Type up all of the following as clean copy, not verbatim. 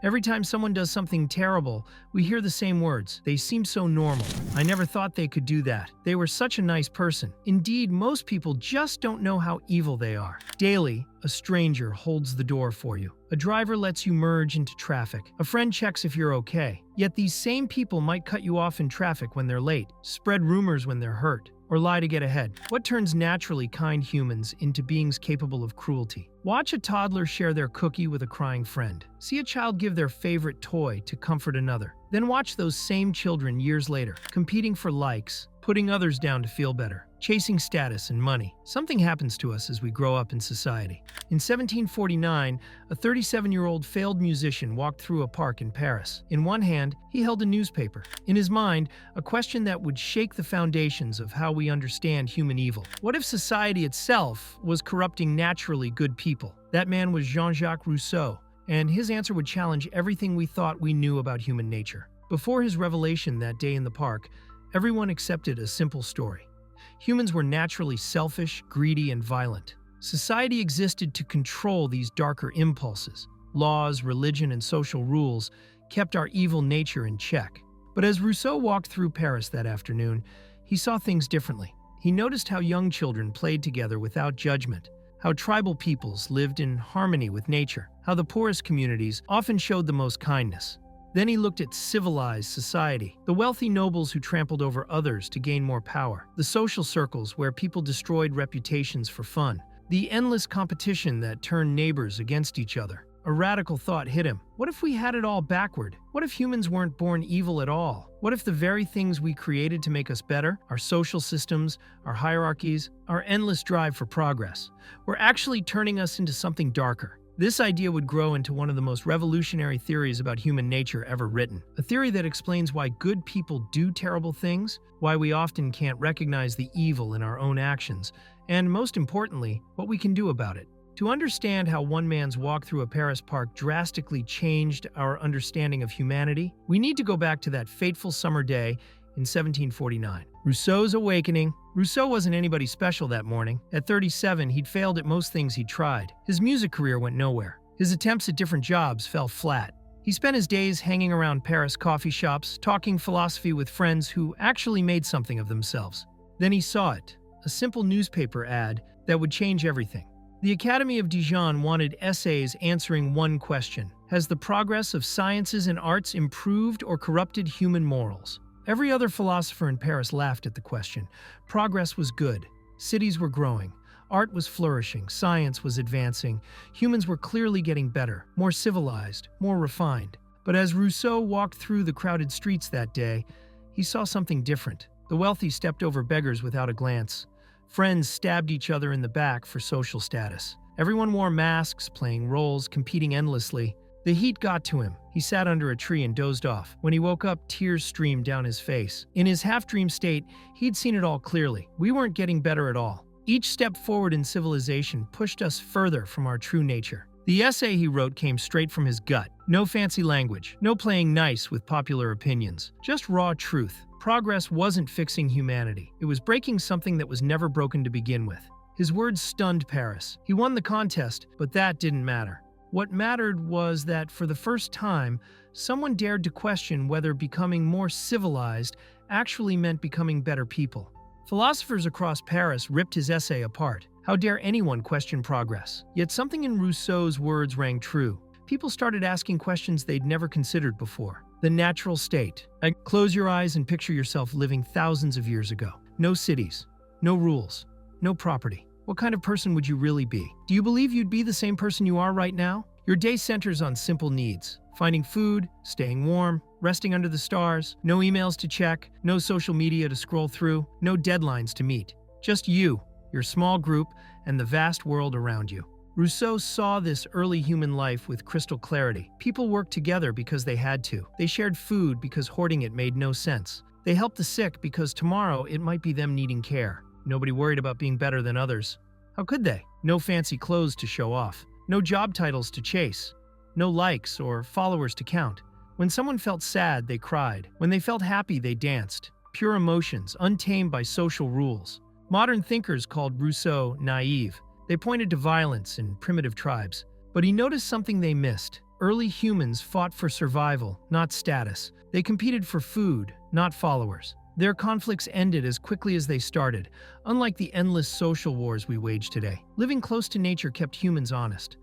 Every time someone does something terrible, we hear the same words. They seem so normal. I never thought they could do that. They were such a nice person. Indeed, most people just don't know how evil they are. Daily, a stranger holds the door for you. A driver lets you merge into traffic. A friend checks if you're okay. Yet these same people might cut you off in traffic when they're late, spread rumors when they're hurt, or lie to get ahead. What turns naturally kind humans into beings capable of cruelty? Watch a toddler share their cookie with a crying friend. See a child give their favorite toy to comfort another. Then watch those same children years later, competing for likes, putting others down to feel better, chasing status and money. Something happens to us as we grow up in society. In 1749, a 37-year-old failed musician walked through a park in Paris. In one hand, he held a newspaper. In his mind, a question that would shake the foundations of how we understand human evil. What if society itself was corrupting naturally good people? That man was Jean-Jacques Rousseau, and his answer would challenge everything we thought we knew about human nature. Before his revelation that day in the park, everyone accepted a simple story. Humans were naturally selfish, greedy, and violent. Society existed to control these darker impulses. Laws, religion, and social rules kept our evil nature in check. But as Rousseau walked through Paris that afternoon, he saw things differently. He noticed how young children played together without judgment, how tribal peoples lived in harmony with nature, how the poorest communities often showed the most kindness. Then he looked at civilized society, the wealthy nobles who trampled over others to gain more power, the social circles where people destroyed reputations for fun, the endless competition that turned neighbors against each other. A radical thought hit him. What if we had it all backward? What if humans weren't born evil at all? What if the very things we created to make us better, our social systems, our hierarchies, our endless drive for progress, were actually turning us into something darker? This idea would grow into one of the most revolutionary theories about human nature ever written. A theory that explains why good people do terrible things, why we often can't recognize the evil in our own actions, and most importantly, what we can do about it. To understand how one man's walk through a Paris park drastically changed our understanding of humanity, we need to go back to that fateful summer day in 1749. Rousseau's awakening. Rousseau wasn't anybody special that morning. At 37, he'd failed at most things he'd tried. His music career went nowhere. His attempts at different jobs fell flat. He spent his days hanging around Paris coffee shops, talking philosophy with friends who actually made something of themselves. Then he saw it, a simple newspaper ad that would change everything. The Academy of Dijon wanted essays answering one question: has the progress of sciences and arts improved or corrupted human morals? Every other philosopher in Paris laughed at the question. Progress was good. Cities were growing. Art was flourishing. Science was advancing. Humans were clearly getting better, more civilized, more refined. But as Rousseau walked through the crowded streets that day, he saw something different. The wealthy stepped over beggars without a glance. Friends stabbed each other in the back for social status. Everyone wore masks, playing roles, competing endlessly. The heat got to him. He sat under a tree and dozed off. When he woke up, tears streamed down his face. In his half-dream state, he'd seen it all clearly. We weren't getting better at all. Each step forward in civilization pushed us further from our true nature. The essay he wrote came straight from his gut. No fancy language, no playing nice with popular opinions, just raw truth. Progress wasn't fixing humanity. It was breaking something that was never broken to begin with. His words stunned Paris. He won the contest, but that didn't matter. What mattered was that for the first time, someone dared to question whether becoming more civilized actually meant becoming better people. Philosophers across Paris ripped his essay apart. How dare anyone question progress? Yet something in Rousseau's words rang true. People started asking questions they'd never considered before. The natural state. Close your eyes and picture yourself living thousands of years ago. No cities, no rules, no property. What kind of person would you really be? Do you believe you'd be the same person you are right now? Your day centers on simple needs: finding food, staying warm, resting under the stars, no emails to check, no social media to scroll through, no deadlines to meet. Just you, your small group, and the vast world around you. Rousseau saw this early human life with crystal clarity. People worked together because they had to. They shared food because hoarding it made no sense. They helped the sick because tomorrow it might be them needing care. Nobody worried about being better than others. How could they? No fancy clothes to show off. No job titles to chase. No likes or followers to count. When someone felt sad, they cried. When they felt happy, they danced. Pure emotions, untamed by social rules. Modern thinkers called Rousseau naive. They pointed to violence and primitive tribes. But he noticed something they missed: Early humans fought for survival, not status. They competed for food, not followers. Their conflicts ended as quickly as they started, unlike the endless social wars we wage today. Living close to nature kept humans honest.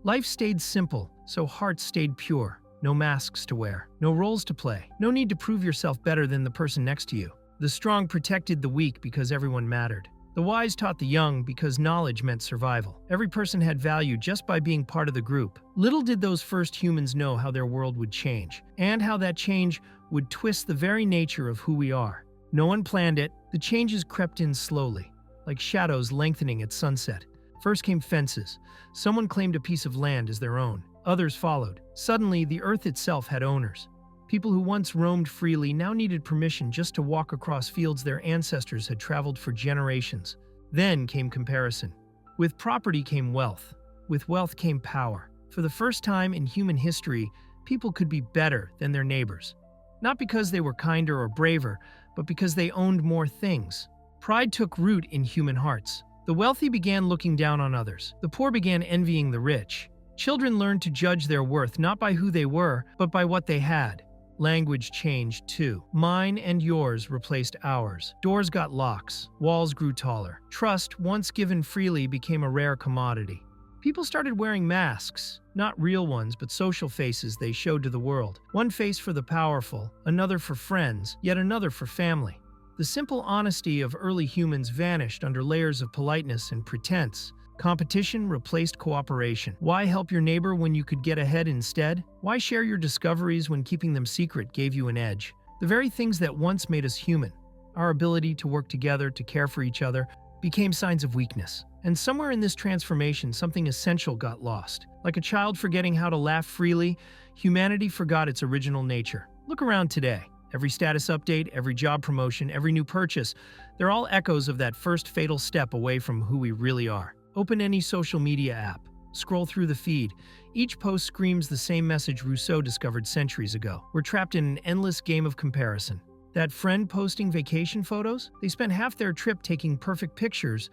Life stayed simple, so hearts stayed pure. No masks to wear, no roles to play, no need to prove yourself better than the person next to you. The strong protected the weak because everyone mattered. The wise taught the young because knowledge meant survival. Every person had value just by being part of the group. Little did those first humans know how their world would change, and how that change would twist the very nature of who we are. No one planned it. The changes crept in slowly, like shadows lengthening at sunset. First came fences. Someone claimed a piece of land as their own. Others followed. Suddenly, the earth itself had owners. People who once roamed freely now needed permission just to walk across fields their ancestors had traveled for generations. Then came comparison. With property came wealth. With wealth came power. For the first time in human history, people could be better than their neighbors. Not because they were kinder or braver, but because they owned more things. Pride took root in human hearts. The wealthy began looking down on others. The poor began envying the rich. Children learned to judge their worth not by who they were, but by what they had. Language changed too. Mine and yours replaced ours. Doors got locks. Walls grew taller. Trust, once given freely, became a rare commodity. People started wearing masks, not real ones, but social faces they showed to the world. One face for the powerful, another for friends, yet another for family. The simple honesty of early humans vanished under layers of politeness and pretense. Competition replaced cooperation. Why help your neighbor when you could get ahead instead? Why share your discoveries when keeping them secret gave you an edge? The very things that once made us human, our ability to work together, to care for each other, became signs of weakness. And somewhere in this transformation, something essential got lost. Like a child forgetting how to laugh freely, humanity forgot its original nature. Look around today. Every status update, every job promotion, every new purchase, they're all echoes of that first fatal step away from who we really are. Open any social media app. Scroll through the feed. Each post screams the same message Rousseau discovered centuries ago. We're trapped in an endless game of comparison. That friend posting vacation photos? They spent half their trip taking perfect pictures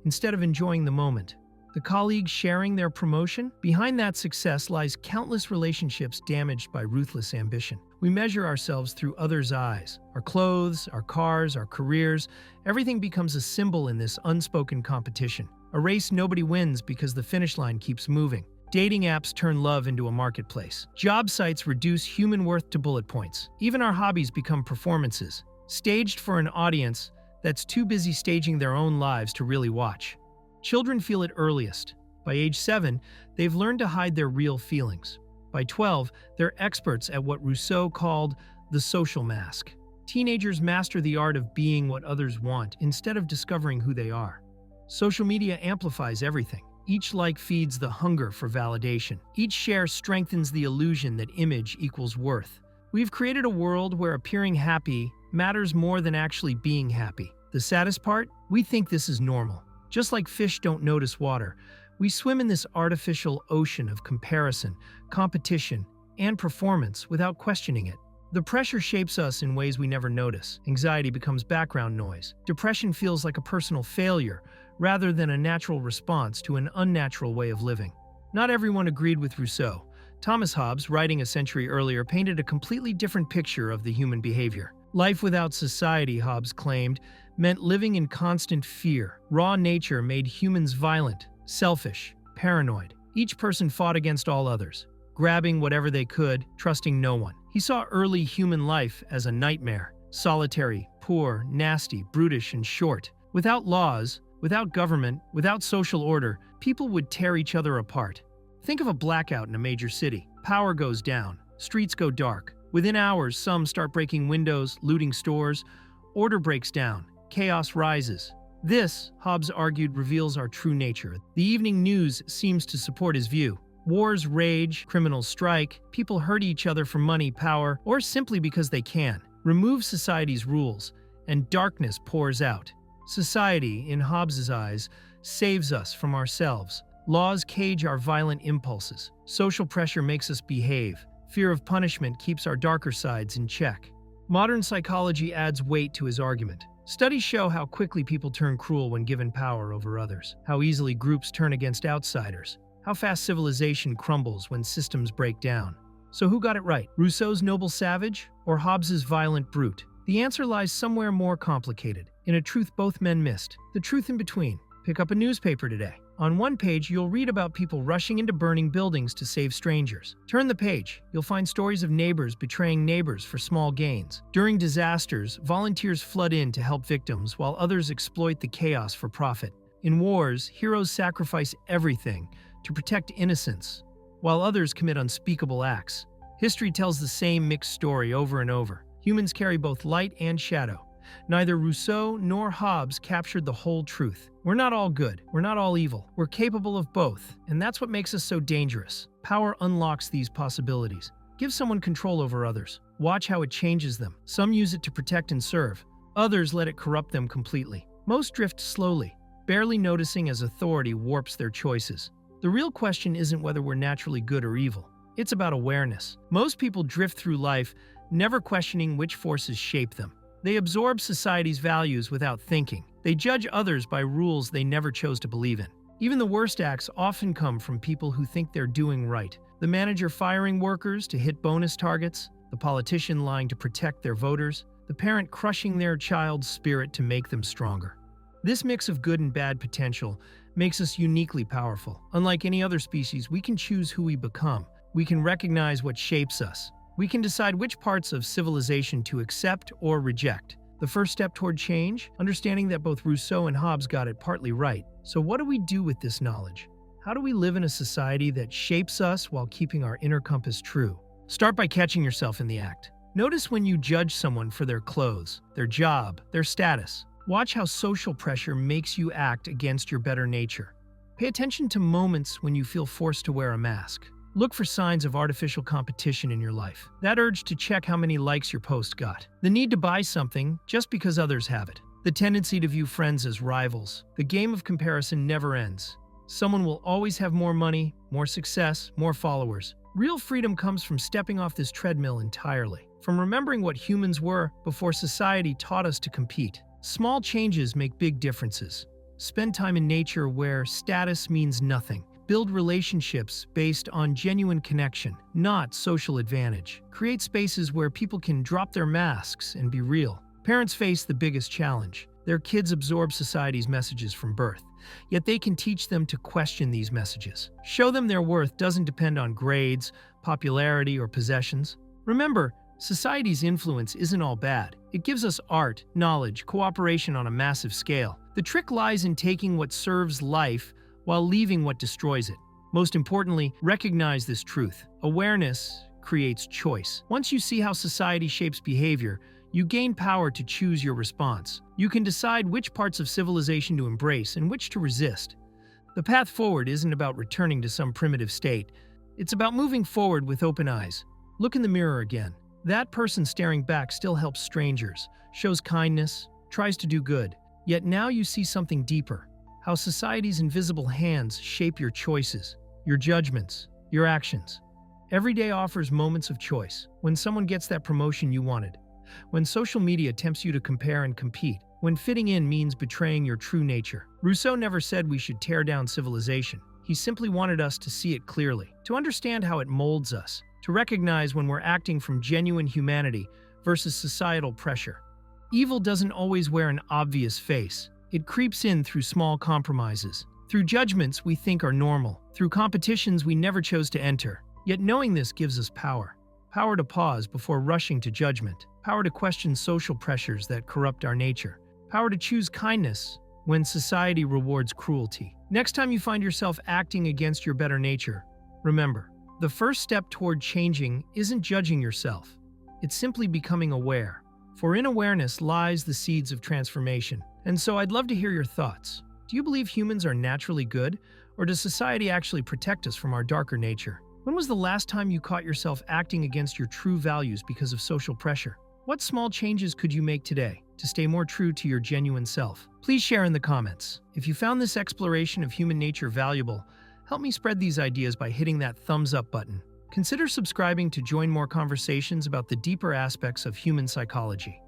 instead of enjoying the moment. The colleagues sharing their promotion? Behind that success lies countless relationships damaged by ruthless ambition. We measure ourselves through others' eyes. Our clothes, our cars, our careers, everything becomes a symbol in this unspoken competition. A race nobody wins because the finish line keeps moving. Dating apps turn love into a marketplace. Job sites reduce human worth to bullet points. Even our hobbies become performances, staged for an audience that's too busy staging their own lives to really watch. Children feel it earliest. By age 7, they've learned to hide their real feelings. By 12, they're experts at what Rousseau called the social mask. Teenagers master the art of being what others want instead of discovering who they are. Social media amplifies everything. Each like feeds the hunger for validation. Each share strengthens the illusion that image equals worth. We've created a world where appearing happy matters more than actually being happy. The saddest part? We think this is normal. Just like fish don't notice water, we swim in this artificial ocean of comparison, competition, and performance without questioning it. The pressure shapes us in ways we never notice. Anxiety becomes background noise. Depression feels like a personal failure, rather than a natural response to an unnatural way of living. Not everyone agreed with Rousseau. Thomas Hobbes, writing a century earlier, painted a completely different picture of the human behavior. Life without society, Hobbes claimed, meant living in constant fear. Raw nature made humans violent, selfish, paranoid. Each person fought against all others, grabbing whatever they could, trusting no one. He saw early human life as a nightmare, solitary, poor, nasty, brutish, and short. Without laws, without government, without social order, people would tear each other apart. Think of a blackout in a major city. Power goes down. Streets go dark. Within hours, some start breaking windows, looting stores. Order breaks down. Chaos rises. This, Hobbes argued, reveals our true nature. The evening news seems to support his view. Wars rage, criminals strike, people hurt each other for money, power, or simply because they can. Remove society's rules, and darkness pours out. Society, in Hobbes's eyes, saves us from ourselves. Laws cage our violent impulses. Social pressure makes us behave. Fear of punishment keeps our darker sides in check. Modern psychology adds weight to his argument. Studies show how quickly people turn cruel when given power over others, how easily groups turn against outsiders, how fast civilization crumbles when systems break down. So who got it right? Rousseau's noble savage or Hobbes's violent brute? The answer lies somewhere more complicated, in a truth both men missed, the truth in between. Pick up a newspaper today. On one page, you'll read about people rushing into burning buildings to save strangers. Turn the page, you'll find stories of neighbors betraying neighbors for small gains. During disasters, volunteers flood in to help victims, while others exploit the chaos for profit. In wars, heroes sacrifice everything to protect innocents, while others commit unspeakable acts. History tells the same mixed story over and over. Humans carry both light and shadow. Neither Rousseau nor Hobbes captured the whole truth. We're not all good. We're not all evil. We're capable of both, and that's what makes us so dangerous. Power unlocks these possibilities. Give someone control over others. Watch how it changes them. Some use it to protect and serve. Others let it corrupt them completely. Most drift slowly, barely noticing as authority warps their choices. The real question isn't whether we're naturally good or evil. It's about awareness. Most people drift through life, never questioning which forces shape them. They absorb society's values without thinking. They judge others by rules they never chose to believe in. Even the worst acts often come from people who think they're doing right. The manager firing workers to hit bonus targets, the politician lying to protect their voters, the parent crushing their child's spirit to make them stronger. This mix of good and bad potential makes us uniquely powerful. Unlike any other species, we can choose who we become. We can recognize what shapes us. We can decide which parts of civilization to accept or reject. The first step toward change? Understanding that both Rousseau and Hobbes got it partly right. So what do we do with this knowledge? How do we live in a society that shapes us while keeping our inner compass true? Start by catching yourself in the act. Notice when you judge someone for their clothes, their job, their status. Watch how social pressure makes you act against your better nature. Pay attention to moments when you feel forced to wear a mask. Look for signs of artificial competition in your life. That urge to check how many likes your post got. The need to buy something just because others have it. The tendency to view friends as rivals. The game of comparison never ends. Someone will always have more money, more success, more followers. Real freedom comes from stepping off this treadmill entirely. From remembering what humans were before society taught us to compete. Small changes make big differences. Spend time in nature where status means nothing. Build relationships based on genuine connection, not social advantage. Create spaces where people can drop their masks and be real. Parents face the biggest challenge. Their kids absorb society's messages from birth, yet they can teach them to question these messages. Show them their worth doesn't depend on grades, popularity, or possessions. Remember, society's influence isn't all bad. It gives us art, knowledge, cooperation on a massive scale. The trick lies in taking what serves life while leaving what destroys it. Most importantly, recognize this truth. Awareness creates choice. Once you see how society shapes behavior, you gain power to choose your response. You can decide which parts of civilization to embrace and which to resist. The path forward isn't about returning to some primitive state. It's about moving forward with open eyes. Look in the mirror again. That person staring back still helps strangers, shows kindness, tries to do good. Yet now you see something deeper. How society's invisible hands shape your choices, your judgments, your actions. Every day offers moments of choice. When someone gets that promotion you wanted. When social media tempts you to compare and compete. When fitting in means betraying your true nature. Rousseau never said we should tear down civilization. He simply wanted us to see it clearly, to understand how it molds us, to recognize when we're acting from genuine humanity versus societal pressure. Evil doesn't always wear an obvious face. It creeps in through small compromises, through judgments we think are normal, through competitions we never chose to enter. Yet knowing this gives us power. Power to pause before rushing to judgment. Power to question social pressures that corrupt our nature. Power to choose kindness when society rewards cruelty. Next time you find yourself acting against your better nature, remember, the first step toward changing isn't judging yourself. It's simply becoming aware. For in awareness lies the seeds of transformation. And so I'd love to hear your thoughts. Do you believe humans are naturally good, or does society actually protect us from our darker nature? When was the last time you caught yourself acting against your true values because of social pressure? What small changes could you make today to stay more true to your genuine self? Please share in the comments. If you found this exploration of human nature valuable, help me spread these ideas by hitting that thumbs up button. Consider subscribing to join more conversations about the deeper aspects of human psychology.